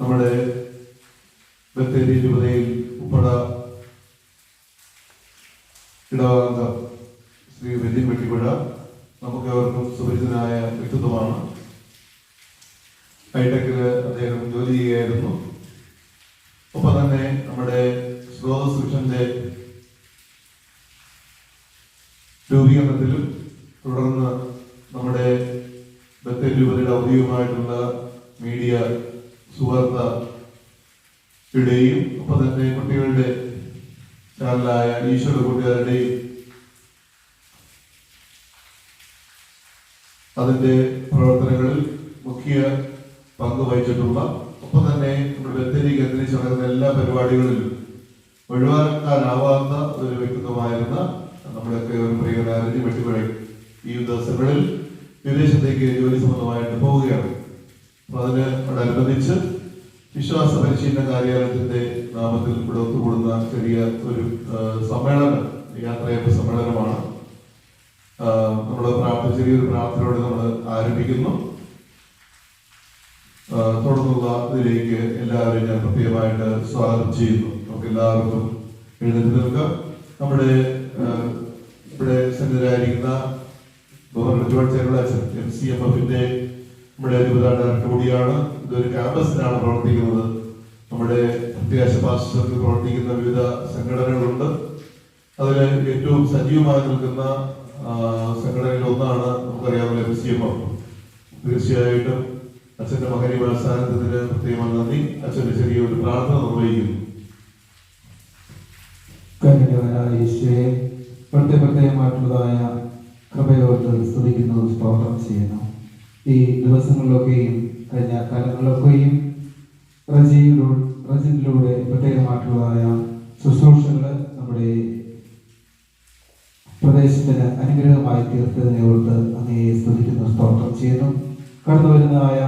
നമ്മുടെ ബത്തേരി രൂപതയിൽ ഉപ്പട ഇടവകാംഗം ശ്രീ രജിൻ വെട്ടിപ്പുഴ നമുക്ക് അവർക്കും സുപരിചിതനായ വ്യക്തിത്വമാണ്. ഹൈടെക്കില് അദ്ദേഹം ജോലി ചെയ്യുകയായിരുന്നു. ഒപ്പം തന്നെ നമ്മുടെ സ്രോതസ് മിഷന്റെ രൂപീകരണത്തിലും തുടർന്ന് നമ്മുടെ ബത്തേരി രൂപതയുടെ ഔദ്യോഗികമായിട്ടുള്ള മീഡിയ സുവാർത്തയുടെയും ഒപ്പം തന്നെ കുട്ടികളുടെ ചാനലായ ഈശോയുടെ കൂട്ടുകാരുടെയും അതിന്റെ പ്രവർത്തനങ്ങളിൽ മുഖ്യ പങ്ക് വഹിച്ചിട്ടുള്ള, ഒപ്പം തന്നെ നമ്മുടെ ബത്തേരി കേന്ദ്രീകരിച്ച് നടക്കുന്ന എല്ലാ പരിപാടികളിലും ഒഴിവാക്കാനാവാത്ത ഒരു വ്യക്തിത്വമായിരുന്ന നമ്മുടെയൊക്കെ ഒരു പ്രിയനായ രജിൻ വെട്ടിപ്പുഴ ഈ ദിവസങ്ങളിൽ വിദേശത്തേക്ക് ജോലി സംബന്ധമായിട്ട് പോവുകയാണ്. അപ്പൊ അതിനോടനുബന്ധിച്ച് വിശ്വാസ പരിശീലന കാര്യാലയത്തിന്റെ നാമത്തിൽ ഇവിടെ ഒത്തുകൂടുന്ന ചെറിയ ഒരു സമ്മേളനം, യാത്രയപ്പ് സമ്മേളനമാണ്. നമ്മൾ ചെറിയൊരു പ്രാർത്ഥനയോടെ നമ്മൾ ആരംഭിക്കുന്നു. തുടർന്നുള്ള ഇതിലേക്ക് എല്ലാവരെയും ഞാൻ പ്രത്യേകമായിട്ട് സ്വാഗതം ചെയ്യുന്നു. നമുക്ക് എല്ലാവർക്കും എഴുന്നേറ്റ് നിൽക്കാം. നമ്മുടെ ഇവിടെ സന്നിധരായിരിക്കുന്ന ജോൺ ചേർളാച്ചൻ MCMFന്റെ നമ്മുടെ രൂപതാ ഡയറക്ടർ കൂടിയാണ്. ഇതൊരു ക്യാമ്പസിലാണ് പ്രവർത്തിക്കുന്നത്. നമ്മുടെ പ്രത്യാശ പാസ്റ്റർക്ക് പ്രവർത്തിക്കുന്ന വിവിധ സംഘടനകളുണ്ട്. അതിൽ ഏറ്റവും സജീവമായി നിൽക്കുന്ന സംഘടനയിൽ ഒന്നാണ് നമുക്കറിയാവുന്ന MCMF. തീർച്ചയായിട്ടും അച്ഛന്റെ മകനി അവസാനത്തിന് പ്രത്യേകമായി നന്ദി. അച്ഛന്റെ ചെറിയൊരു പ്രാർത്ഥന നിർവഹിക്കുന്നു. പ്രത്യേകമായിട്ടുള്ളതായ കൃപയോർത്ത് സ്തുതിക്കുന്നു, സ്തോത്രം ചെയ്യുന്നു. ഈ ദിവസങ്ങളിലൊക്കെയും കഴിഞ്ഞ കാലങ്ങളിലൊക്കെയും റജിനിലൂടെ പ്രത്യേകമായിട്ടുള്ളതായ ശുശ്രൂഷകൾ നമ്മുടെ പ്രദേശത്തിന് അനുഗ്രഹമായി തീർത്തതിനെ ഓർത്ത് അങ്ങയെ സ്തുതിക്കുന്നു, സ്തോത്രം ചെയ്യുന്നു. കടന്നു വരുന്നതായ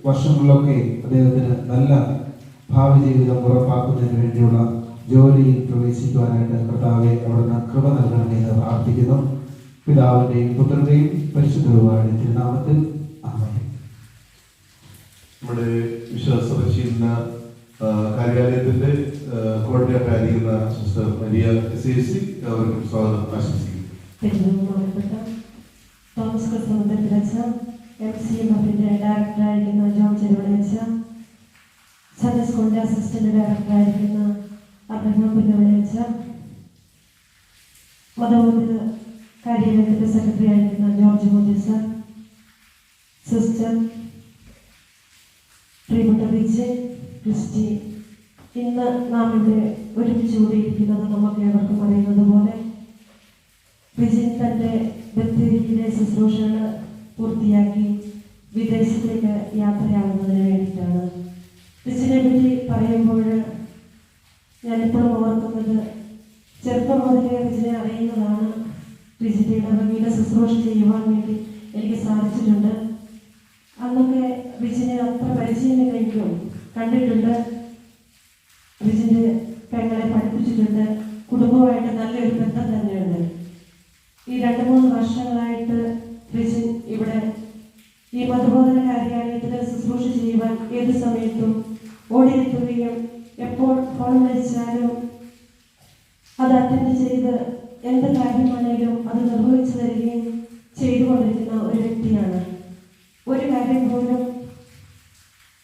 വർഷങ്ങളിലൊക്കെ അദ്ദേഹത്തിന് നല്ല ഭാവി ജീവിതം ഉറപ്പാക്കുന്നതിന് വേണ്ടിയുള്ള ജോലിയിൽ പ്രവേശിക്കുവാനായിട്ട് കർത്താവെ അവിടുന്ന് കൃപ നൽകണമെന്ന് പ്രാർത്ഥിക്കുന്നു. പിതാവിന്റെയും പുത്രന്റെയും പരിശുദ്ധമായ തിരുനാമത്തിൽ ആമേൻ. നമ്മുടെ വിശ്വാസ പരിശീലന കാര്യാലയത്തിന്റെ കോർഡിനേറ്റർ ആയിരിക്കുന്ന സിസ്റ്റർ മരിയ SAC അവർക്കും സ്വാഗതം ആശംസിക്കുന്നു. തോമസ് ക്രിസ്തുമന്ത്രിച്ച MCMFന്റെ ഡയറക്ടറായിരിക്കുന്ന ജോൺ ചെറുവളിച്ച, സൺഡേ സ്കൂളിന്റെ അസിസ്റ്റന്റ് ഡയറക്ടറായിരിക്കുന്ന അബ്രഹാം പുന്നവളിച്ച, മതബോധന കാര്യാലയത്തിന്റെ സെക്രട്ടറി ആയിരിക്കുന്ന ജോർജ് മോദി സർ, സിസ്റ്റർ പ്രിയപ്പെട്ട വിജയ് ക്രിസ്റ്റി, ഇന്ന് നാം ഇവിടെ ഒരുമിച്ച് കൂടിയിരിക്കുന്നത് നമുക്ക് ഏവർക്കും അറിയുന്നത് പോലെ വിജിൻ തന്റെ ബത്തേരിയിലെ ശുശ്രൂഷകൾ പൂർത്തിയാക്കി വിദേശത്തേക്ക് യാത്രയാവുന്നതിന് വേണ്ടിയിട്ടാണ്. വിജിനെ പറ്റി പറയുമ്പോൾ ഞാനിപ്പോഴും ഓർക്കുന്നത്, ചെറുപ്പം മുതലേ വിജിനെ അറിയുന്നതാണ്. വിജിന്റെ ഇടവകയുടെ ശുശ്രൂഷ ചെയ്യുവാൻ വേണ്ടി എനിക്ക് സാധിച്ചിട്ടുണ്ട്. അന്നൊക്കെ വിജിനെ അത്ര പരിചയമില്ലെങ്കിലും കണ്ടിട്ടുണ്ട്. വിജിന്റെ പെങ്ങളെ പഠിപ്പിച്ചിട്ടുണ്ട്. കുടുംബമായിട്ട് നല്ലൊരു ബന്ധം തന്നെയുണ്ട്. ഈ 2-3 വർഷങ്ങളായിട്ട് വിജിൻ ഇവിടെ ഈ മതബോധന കാര്യാലയത്തിൽ ശുശ്രൂഷ ചെയ്യുവാൻ ഏത് സമയത്തും ഓടിയെത്തുകയും എപ്പോൾ ഫോൺ വിളിച്ചാലും അത് അറ്റൻഡ് ചെയ്ത് എന്ത് കാര്യമാണെങ്കിലും അത് നിർവഹിച്ചു തരികയും ചെയ്തുകൊണ്ടിരിക്കുന്ന ഒരു വ്യക്തിയാണ്. ഒരു കാര്യം പോലും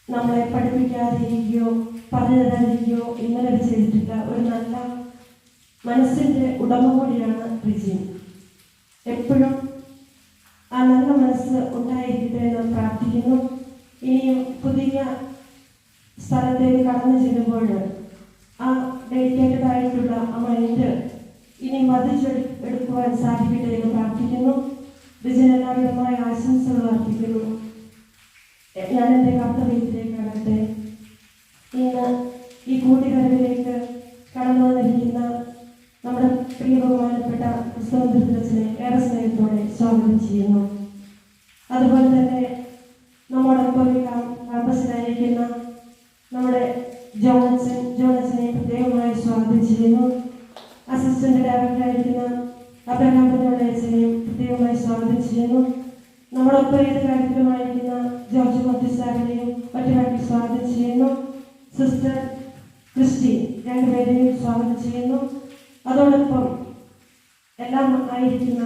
നമ്മളെ പഠിപ്പിക്കാതിരിക്കുകയോ പറഞ്ഞു തരാതിരിക്കുകയോ ഇന്നലെ ചെയ്തിട്ടില്ല. ഒരു നല്ല മനസ്സിന്റെ ഉടമ കൂടിയാണ് വിജിൻ. എപ്പോഴും ആ നല്ല മനസ്സ് ഉണ്ടായിരിക്കട്ടെ എന്ന് പ്രാർത്ഥിക്കുന്നു. ഇനിയും പുതിയ സ്ഥലത്തേക്ക് കടന്നു ചെല്ലുമ്പോൾ ആ ഡെഡിക്കേറ്റഡ് ആയിട്ടുള്ള ആ മൈൻഡ് ഇനി മതിച്ചെടുക്കുവാൻ സാധിക്കട്ടെ എന്ന് പ്രാർത്ഥിക്കുന്നു. വിജിന് എല്ലാവിധമായ ആശംസകൾ അർപ്പിക്കുന്നു. ഞാൻ എൻ്റെ കർത്തവ്യത്തിലേക്ക് കടട്ടെ. ഇന്ന് ഈ കൂട്ടുകാരിലേക്ക് കടന്നു വന്നിരിക്കുന്ന നമ്മുടെ പ്രിയ ബഹുമാനപ്പെട്ട ക്രിസ്തുമന്ത്രിനെ ഏറെ സ്നേഹത്തോടെ സ്വാഗതം ചെയ്യുന്നു. അതുപോലെ തന്നെ നമ്മോടൊപ്പം ക്യാമ്പസിലായിരിക്കുന്ന നമ്മുടെ ജോണച്ചനെ പ്രത്യേകമായി സ്വാഗതം ചെയ്യുന്നു. അസിസ്റ്റന്റ് ഡയറക്ടറായിരിക്കുന്ന അബ്രഹാം പുന്നവളിച്ചനെയും പ്രത്യേകമായി സ്വാഗതം ചെയ്യുന്നു. നമ്മളൊപ്പം ഏത് കാര്യത്തിലുമായിരിക്കുന്ന ജോർജ് മോദി സാറിനെയും ഒറ്റവാക്കിൽ സ്വാഗതം സിസ്റ്റർ ക്രിസ്റ്റി രണ്ടുപേരെയും സ്വാഗതം ചെയ്യുന്നു. അതോടൊപ്പം എല്ലാം ആയിരിക്കുന്ന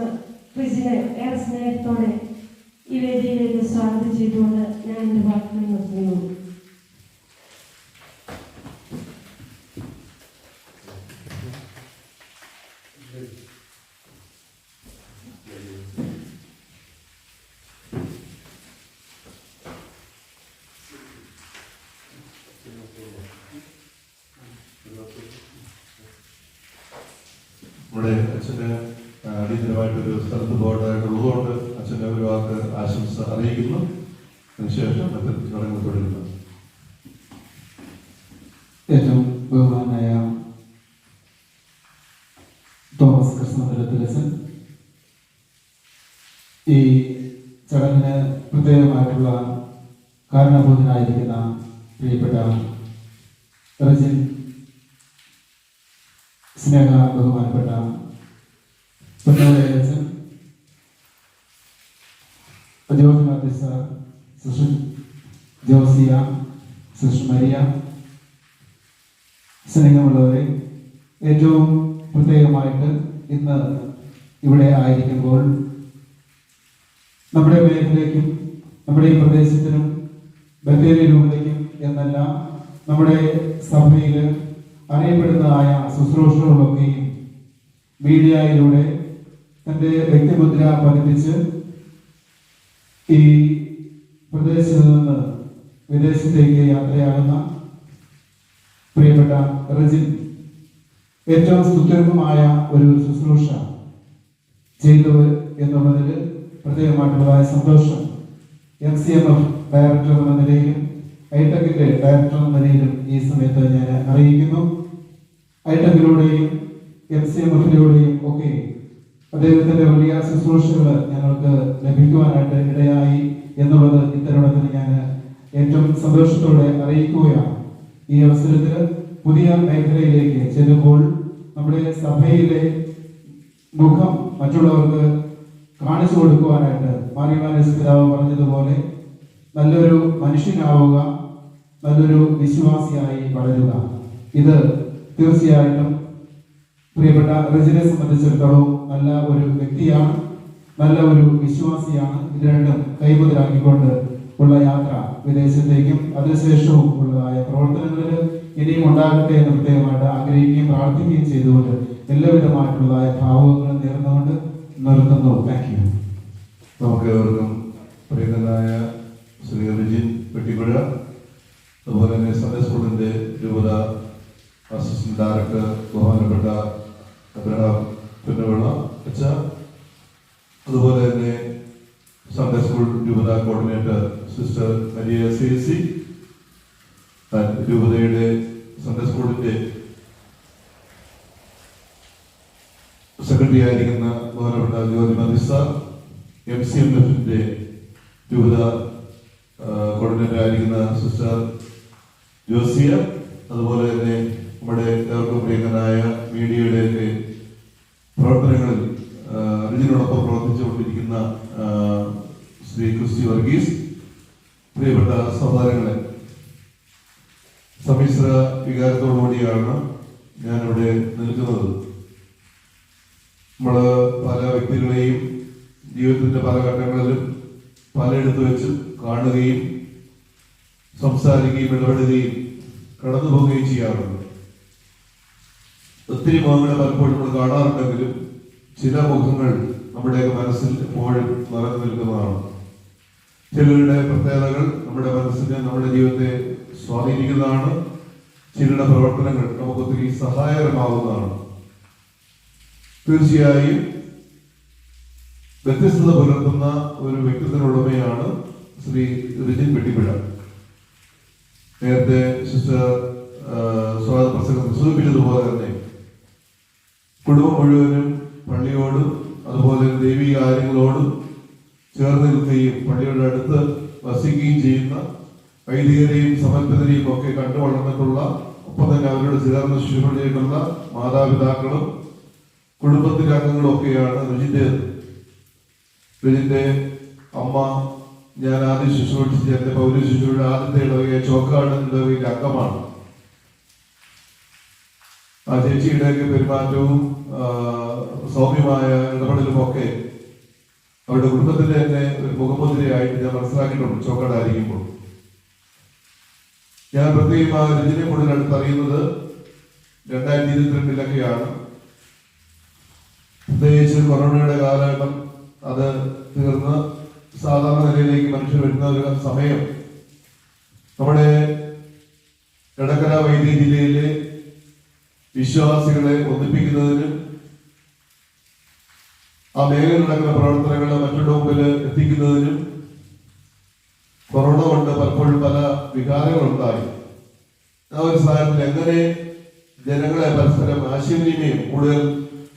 ക്രിസിനെ ഏറെ സ്നേഹത്തോടെ ഈ വേദിയിലേക്ക് സ്വാഗതം ചെയ്തുകൊണ്ട് ഞാൻ എൻ്റെ വാക്കുകൾ നിർത്തുന്നു. നമ്മുടെ അച്ഛന് അടിയന്തരമായിട്ടൊരു സ്ഥലത്ത് പോകേണ്ടതായിട്ടുള്ളതുകൊണ്ട് അച്ഛൻ്റെ ഒരു വാക്ക് ആശംസ അറിയിക്കുന്നു. അതിനുശേഷം മറ്റു ചടങ്ങുകൾ തുടരുന്നു. ഏറ്റവും ബഹുമാനായ തോമസ് കൃഷ്ണമന്ദിരത്തിലച്ഛൻ, ഈ ചടങ്ങിന് പ്രത്യേകമായിട്ടുള്ള കാരണഭൂതനായിരിക്കുന്ന പ്രിയപ്പെട്ട റജിൻ, സ്നേഹ ബഹുമാനപ്പെട്ട പൊന്നോലയച്ചൻ, Jyothinath sir, sister Josiah, sister Maria, സ്നേഹമുള്ളവരെ, ഏറ്റവും പ്രത്യേകമായിട്ട് ഇന്ന് ഇവിടെ ആയിരിക്കുമ്പോൾ നമ്മുടെ മേഖലയ്ക്കും നമ്മുടെ ഈ പ്രദേശത്തിനും ബത്തേരി രൂപതയ്ക്കും എന്നല്ല നമ്മുടെ സഭയിൽ അറിയപ്പെടുന്നതായ ശുശ്രൂഷകളൊക്കെയും മീഡിയയിലൂടെ തൻ്റെ വ്യക്തിമുദ്ര പതിപ്പിച്ച് ഈ പ്രദേശത്ത് നിന്ന് വിദേശത്തേക്ക് യാത്രയാകുന്ന പ്രിയപ്പെട്ട റജിൻ ഏറ്റവും സുദീർഘമായ ഒരു ശുശ്രൂഷ ചെയ്തു എന്നുള്ളതിൽ പ്രത്യേകമായിട്ടുള്ളതായ സന്തോഷം MCMF ഡയറക്ടർ എന്ന നിലയിലും ഐടെക്കിന്റെ ഡയറക്ടർ എന്ന നിലയിലും ഈ സമയത്ത് ഞാൻ അറിയിക്കുന്നു. ഐടെക്കിലൂടെയും MCMF-ലൂടെയും ഒക്കെ അദ്ദേഹത്തിന്റെ വലിയ ശുശ്രൂഷകൾ ഞങ്ങൾക്ക് ലഭിക്കുവാനായിട്ട് ഇടയായി എന്നുള്ളത് ഇത്തരുണത്തിൽ ഞാൻ ഏറ്റവും സന്തോഷത്തോടെ അറിയിക്കുകയാണ്. ഈ അവസരത്തിൽ പുതിയ മേഖലയിലേക്ക് ചെല്ലുമ്പോൾ നമ്മുടെ സഭയിലെ മുഖം മറ്റുള്ളവർക്ക് കാണിച്ചു കൊടുക്കുവാനായിട്ട് മാറിമാനസ് പിതാവ് പറഞ്ഞതുപോലെ നല്ലൊരു മനുഷ്യനാവുക, നല്ലൊരു വിശ്വാസിയായി വളരുക. ഇത് തീർച്ചയായിട്ടും പ്രിയപ്പെട്ട റജിനെ സംബന്ധിച്ചിടത്തോളം നല്ല ഒരു വ്യക്തിയാണ്, നല്ല ഒരു വിശ്വാസിയാണ്. ഇത് രണ്ടും കൈമുതലാക്കിക്കൊണ്ട് ഉള്ള യാത്ര വിദേശത്തേക്കും അതിനുശേഷവും ഉള്ളതായ പ്രവർത്തനങ്ങളിൽ ഇനിയും ഉണ്ടാകട്ടെ എന്ന് പ്രത്യേകമായിട്ട് ആഗ്രഹിക്കുകയും പ്രാർത്ഥിക്കുകയും ചെയ്തുകൊണ്ട് എല്ലാവിധമായിട്ടുള്ളതായ ഭാവങ്ങളും നേർന്നുകൊണ്ട് നിർത്തുന്നു. Thank you. നമുക്ക് ഏവർക്കും പ്രിയങ്കരനായ ശ്രീ റിജിൻ വെട്ടിപ്പുഴ, അതുപോലെ തന്നെ സൺഡേ സ്കൂളിൻ്റെ രൂപത അസിസ്റ്റന്റ് ഡയറക്ടർ ബഹുമാനപ്പെട്ട അബ്രഹാം പുന്നവിള അച്ഛ, അതുപോലെ തന്നെ സൺഡേ സ്കൂൾ രൂപത കോർഡിനേറ്റർ സിസ്റ്റർ മരിയ CC, രൂപതയുടെ സൺഡേ സ്കൂളിൻ്റെ സെക്രട്ടറി ആയിരിക്കുന്ന ബഹുമാനപ്പെട്ട ജ്യോതിനാഥ് സാർ, MCMF-ന്റെ രൂപത കോർഡിനേറ്റർ ആയിരിക്കുന്ന സിസ്റ്റർ ജോസിയ, അതുപോലെ തന്നെ നമ്മുടെ ഏവർക്കും പ്രിയങ്കനായ മീഡിയയുടെ പ്രവർത്തനങ്ങളിൽ റിജിനോടൊപ്പം പ്രവർത്തിച്ചുകൊണ്ടിരിക്കുന്ന ശ്രീ ക്രിസ്റ്റി വർഗീസ്, പ്രിയപ്പെട്ട സഹോദരങ്ങളെ, സമ്മിശ്ര വികാരത്തോടുകൂടിയാണ് ഞാനിവിടെ നിൽക്കുന്നത്. നമ്മൾ പല വ്യക്തികളെയും ജീവിതത്തിന്റെ പല ഘട്ടങ്ങളിലും പലയിടത്ത് വെച്ചും കാണുകയും സംസാരിക്കുകയും ഇടപെടുകയും കടന്നു പോവുകയും ചെയ്യാറുണ്ട്. ഒത്തിരി മുഖങ്ങളെ പലപ്പോഴും നമ്മൾ കാണാറുണ്ടെങ്കിലും ചില മുഖങ്ങൾ നമ്മുടെയൊക്കെ മനസ്സിൽ എപ്പോഴും നിറഞ്ഞു നിൽക്കുന്നതാണ്. ചിലരുടെ പ്രത്യേകതകൾ നമ്മുടെ മനസ്സിനെ, നമ്മുടെ ജീവിതത്തെ സ്വാധീനിക്കുന്നതാണ്. ചിലരുടെ പ്രവർത്തനങ്ങൾ നമുക്ക് ഒത്തിരി സഹായകരമാവുന്നതാണ്. തീർച്ചയായും വ്യത്യസ്തത പുലർത്തുന്ന ഒരു വ്യക്തിത്വത്തിനുടമയാണ് ശ്രീ റിജിൻ വെട്ടിപ്പുഴ. നേരത്തെ സിസ്റ്റർ സ്വാഗത പ്രസംഗത്തിൽ സൂചിപ്പിച്ചതുപോലെ തന്നെ കുടുംബം മുഴുവനും പള്ളിയോടും അതുപോലെ ദൈവിക കാര്യങ്ങളോടും ചേർന്ന് നിൽക്കുകയും പള്ളിയുടെ അടുത്ത് വസിക്കുകയും ചെയ്യുന്ന വൈദികരെയും സമർപ്പിതരെയും ഒക്കെ കണ്ടു വളർന്നിട്ടുള്ള, ഒപ്പം തന്നെ അവരോട് ചേർന്ന് ശുശ്രൂഷ ചെയ്തിട്ടുള്ള മാതാപിതാക്കളും കുടുംബത്തിലെ അംഗങ്ങളും ഒക്കെയാണ് റിജിന്റെ അമ്മ. ഞാൻ ആദ്യം ശുശ്രൂഷിച്ച എന്റെ പൗര ശുശ്രൂഷ ആദ്യത്തെ ഇടവകയെ ചോക്കാട് ഇടവകയിലെ അംഗമാണ്. ആ ചേച്ചിയുടെയൊക്കെ പെരുമാറ്റവും സൗമ്യമായ ഇടപെടലും ഒക്കെ അവരുടെ കുടുംബത്തിന്റെ തന്നെ ഒരു മുഖമുദ്രയായിട്ട് ഞാൻ മനസ്സിലാക്കിയിട്ടുണ്ട് ചോക്കടായിരിക്കുമ്പോൾ. ഞാൻ പ്രത്യേകം ആ രചനയെ കൂടുതൽ അടുത്തറിയുന്നത് 2022-ലൊക്കെയാണ്. പ്രത്യേകിച്ച് കൊറോണയുടെ കാലഘട്ടം അത് തീർന്ന് സാധാരണ നിലയിലേക്ക് മനുഷ്യർ വരുന്ന ഒരു സമയം നമ്മുടെ എടക്കര വൈദ്യ ജില്ലയിലെ വിശ്വാസികളെ ഒന്നിപ്പിക്കുന്നതിനും ആ മേഖലയിൽ നടക്കുന്ന പ്രവർത്തനങ്ങൾ മറ്റുള്ള മുമ്പിൽ എത്തിക്കുന്നതിനും കൊറോണ കൊണ്ട് പലപ്പോഴും പല വികാരങ്ങളുണ്ടായി. ആ ഒരു സാഹചര്യത്തിൽ എങ്ങനെ ജനങ്ങളെ പരസ്പരം ആശയവിനിമയം കൂടുതൽ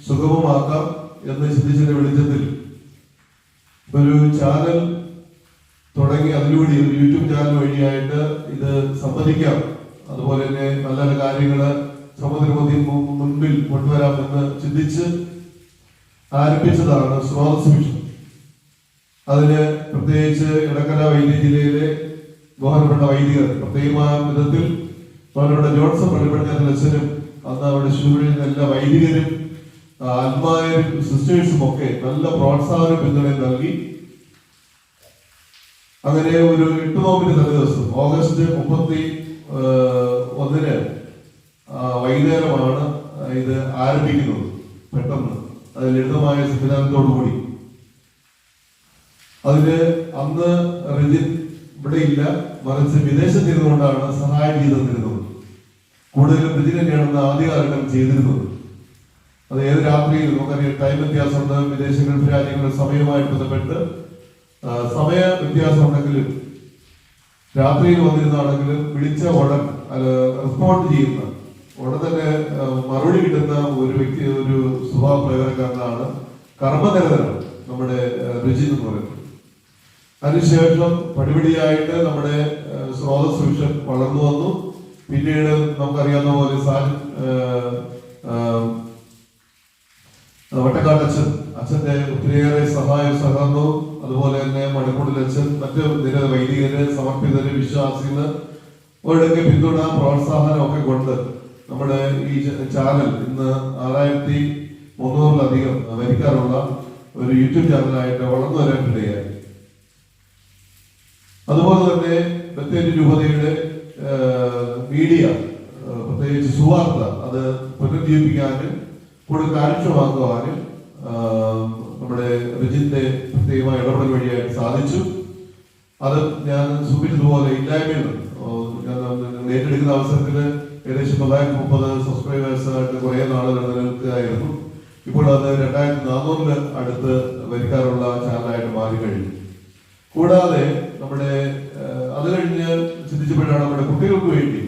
സുഗമമാക്കാം എന്ന് ചിന്തിച്ചതിന്റെ വെളിച്ചത്തിൽ ഒരു ചാനൽ തുടങ്ങി അതിലൂടെ ഒരു യൂട്യൂബ് ചാനൽ വഴിയായിട്ട് ഇത് സംവദിക്കാം, അതുപോലെ തന്നെ നല്ല നല്ല കാര്യങ്ങൾ സമൂഹത്തിന് മുൻപിൽ കൊണ്ടുവരാമെന്ന് ചിന്തിച്ച് ആരംഭിച്ചതാണ് സ്രോതസ് മിഷൻ. അതിന് പ്രത്യേകിച്ച് എടക്കര വൈദ്യ ജില്ലയിലെ ബഹുമാനപ്പെട്ട വൈദികർ, പ്രത്യേകമായ വിധത്തിൽ ബഹുമാനപ്പെട്ട ജോൺസൺ പള്ളിപ്പടിഞ്ഞാറ അച്ഛനും അന്ന് അവിടെ ശുശ്രൂഷിക്കുന്ന എല്ലാ വൈദികരും ആത്മാരും സിസ്റ്റേഴ്സും ഒക്കെ നല്ല പ്രോത്സാഹനം പിന്തുണയും നൽകി. അങ്ങനെ ഒരു 8 നോമ്പിന്റെ തലേ ദിവസം ഓഗസ്റ്റ് 31-ന് വൈകുന്നേരമാണ് ഇത് ആരംഭിക്കുന്നത്. പെട്ടെന്ന് അത് ലളിതമായ സംവിധാനത്തോടു കൂടി. അതിന് അന്ന് റിജിൻ ഇവിടെ ഇല്ല, മറിച്ച് വിദേശത്തിരുന്നുകൊണ്ടാണ് സഹായം ചെയ്തു തന്നിരുന്നത്. കൂടുതലും റിജിൻ തന്നെയാണ് ആദ്യകാലഘട്ടം ചെയ്തിരുന്നത്. അത് ഏത് രാത്രിയിൽ നമുക്കറിയാം, ടൈം വ്യത്യാസമുണ്ട്, വിദേശ ഗൾഫ് രാജ്യങ്ങളുടെ സമയവുമായിട്ട് ബന്ധപ്പെട്ട് സമയ വ്യത്യാസം ഉണ്ടെങ്കിലും രാത്രിയിൽ വന്നിരുന്നാണെങ്കിലും വിളിച്ച ഉടൻ റെസ്പോണ്ട് ചെയ്യുന്ന ഉടൻ തന്നെ മറുപടി കിട്ടുന്ന ഒരു വ്യക്തി, ഒരു സ്വഭാവ പ്രകടനക്കാരനാണ് കർമ്മനിരതനാണ് നമ്മുടെ രുചി എന്ന് പറയുന്നത്. അതിനുശേഷം പടിപടിയായിട്ട് നമ്മുടെ സ്രോതസ് മിഷൻ വളർന്നു വന്നു. പിന്നീട് നമുക്കറിയാവുന്ന പോലെ വട്ടക്കാട്ടച്ഛൻ അച്ഛന്റെ ഒത്തിരിയേറെ സഹായം സഹകരണവും, അതുപോലെ തന്നെ മണിക്കൂടിൽ അച്ഛൻ, മറ്റ് നിരവധി വൈദികര്, സമർപ്പിതര്, വിശ്വാസികള് അവരുടെയൊക്കെ പിന്തുണ, പ്രോത്സാഹനം ഒക്കെ കൊണ്ട് നമ്മുടെ ഈ ചാനൽ ഇന്ന് 6300-ലധികം വരിക്കാറുള്ള ഒരു യൂട്യൂബ് ചാനലായിട്ട് വളർന്നു വരാനിടയായി. അതുപോലെ തന്നെ ബത്തേരി രൂപതയുടെ മീഡിയ, പ്രത്യേകിച്ച് സുവാർത്ത, അത് പുനരുജ്ജീവിപ്പിക്കാനും കൂടുതൽ കാര്യക്ഷമമാക്കുവാനും നമ്മുടെ റിജിന്റെ പ്രത്യേകമായ ഇടപെടൽ വഴിയായിട്ട് സാധിച്ചു. അത് ഞാൻ സൂചിപ്പിച്ചതുപോലെ ഇല്ലായ്മയിൽ ഏറ്റെടുക്കുന്ന അവസരത്തിൽ ഏകദേശം 930 സബ്സ്ക്രൈബേഴ്സ് ആയിട്ട് കുറെ നാളുകൾ നിലനിൽക്കുകയായിരുന്നു. ഇപ്പോൾ അത് 2400-ന് അടുത്ത് വരിക്കാറുള്ള ചാനലായിട്ട് മാറിക്കഴിഞ്ഞു. കൂടാതെ നമ്മുടെ അത് കഴിഞ്ഞ് ചിന്തിച്ചപ്പോഴാണ് നമ്മുടെ കുട്ടികൾക്ക് വേണ്ടി,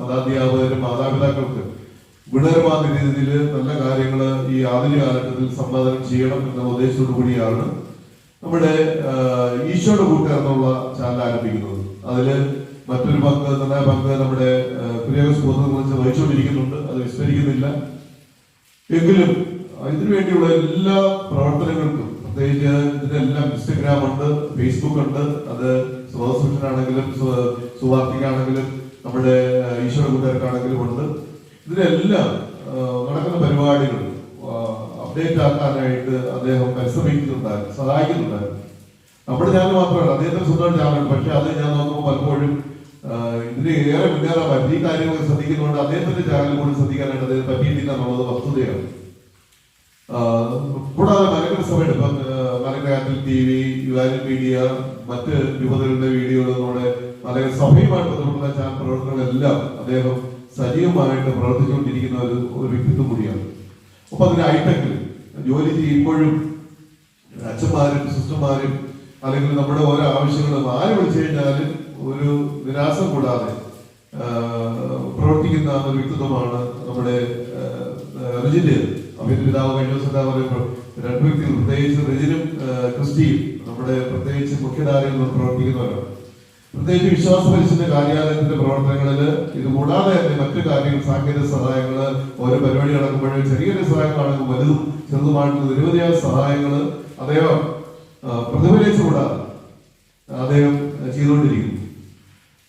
മതാധ്യാപകരും മാതാപിതാക്കൾക്ക് ഗുണകരമായ രീതിയിൽ നല്ല കാര്യങ്ങൾ ഈ ആധുനിക കാലഘട്ടത്തിൽ സംവാദനം ചെയ്യണം എന്ന ഉദ്ദേശത്തോടു കൂടിയാണ് നമ്മുടെ ഈശോയുടെ കൂട്ടുകാർ എന്നുള്ള ചാനൽ ആരംഭിക്കുന്നത്. അതില് മറ്റൊരു പങ്ക്, നല്ല പങ്ക് നമ്മുടെ കുര്യാക്കോസ് കുറിച്ച് വഹിച്ചുകൊണ്ടിരിക്കുന്നുണ്ട്. അത് വിസ്മരിക്കുന്നില്ല. എങ്കിലും ഇതിനു വേണ്ടിയുള്ള എല്ലാ പ്രവർത്തനങ്ങൾക്കും, പ്രത്യേകിച്ച് ഇതിനെല്ലാം ഇൻസ്റ്റഗ്രാം ഉണ്ട്, ഫേസ്ബുക്ക് ഉണ്ട്. അത് സ്രോതസ് മിഷനാണെങ്കിലും സുവാർത്തിക്കാണെങ്കിലും നമ്മുടെ ഈശോയുടെ കൂട്ടുകാർക്കാണെങ്കിലും ഉണ്ട്. ഇതിനെല്ലാം നടക്കുന്ന പരിപാടികൾ അപ്ഡേറ്റ് ആക്കാനായിട്ട് അദ്ദേഹം പരിശ്രമിക്കുന്നുണ്ടായിരുന്നു, സഹായിക്കുന്നുണ്ടായിരുന്നു. നമ്മുടെ ചാനൽ മാത്രമല്ല, അദ്ദേഹത്തിന് സ്വന്തം ചാനലുണ്ട്. പക്ഷെ അത് ഞാൻ നോക്കുമ്പോൾ പലപ്പോഴും ഇതിന് ഏറെ മുന്നേറാൻ പറ്റും. ഈ കാര്യങ്ങൾ ശ്രദ്ധിക്കുന്നതുകൊണ്ട് അദ്ദേഹത്തിന്റെ ചാനൽ കൂടി ശ്രദ്ധിക്കാനായിട്ട് അദ്ദേഹം പറ്റിയിട്ടില്ല എന്നുള്ളത് വസ്തുതയാണ്. കൂടാതെ മലങ്കര സഭയുടെ ഇപ്പം മലങ്കര TV, യുവാനിൽ മീഡിയ, മറ്റ് രൂപതകളുടെ വീഡിയോകൾ, നമ്മുടെ മലങ്കര സഭയുമായിട്ട് ബന്ധപ്പെട്ട ചാനൽ പ്രവർത്തനങ്ങളെല്ലാം അദ്ദേഹം സജീവമായിട്ട് പ്രവർത്തിച്ചുകൊണ്ടിരിക്കുന്ന ഒരു വ്യക്തിത്വം കൂടിയാണ്. അപ്പൊ അതിന് ഹൈടെക്കിൽ ജോലി ചെയ്യുമ്പോഴും അച്ഛന്മാരും സിസ്റ്റർമാരും അല്ലെങ്കിൽ നമ്മുടെ ഓരോ ആവശ്യങ്ങളും ആര് വിളിച്ചു കഴിഞ്ഞാലും ഒരു നിരാശം കൂടാതെ പ്രവർത്തിക്കുന്ന ഒരു വ്യക്തിത്വമാണ് നമ്മുടെ റിജിന്റെ. അഭിന്റെ പിതാവ് കഴിഞ്ഞ ദിവസം പറയുമ്പോൾ 2 വ്യക്തികൾ, പ്രത്യേകിച്ച് റിജിനും ക്രിസ്റ്റിയും നമ്മുടെ പ്രത്യേകിച്ച് മുഖ്യധാരയിൽ നിന്ന് പ്രവർത്തിക്കുന്നവരാണ്. പ്രത്യേകിച്ച് വിശ്വാസ പരിശീലന കാര്യാലയത്തിന്റെ പ്രവർത്തനങ്ങളിൽ ഇത് കൂടാതെ തന്നെ മറ്റു കാര്യങ്ങൾ, സാങ്കേതിക സഹായങ്ങൾ, ഓരോ പരിപാടി നടക്കുമ്പോഴും ചെറിയ സഹായങ്ങളാണെങ്കിൽ വലുതും ചെറുതുമായിട്ടുള്ള നിരവധിയായ സഹായങ്ങൾ അദ്ദേഹം പ്രതിഫലിച്ചുകൂടാതെ അദ്ദേഹം ചെയ്തുകൊണ്ടിരിക്കുന്നു.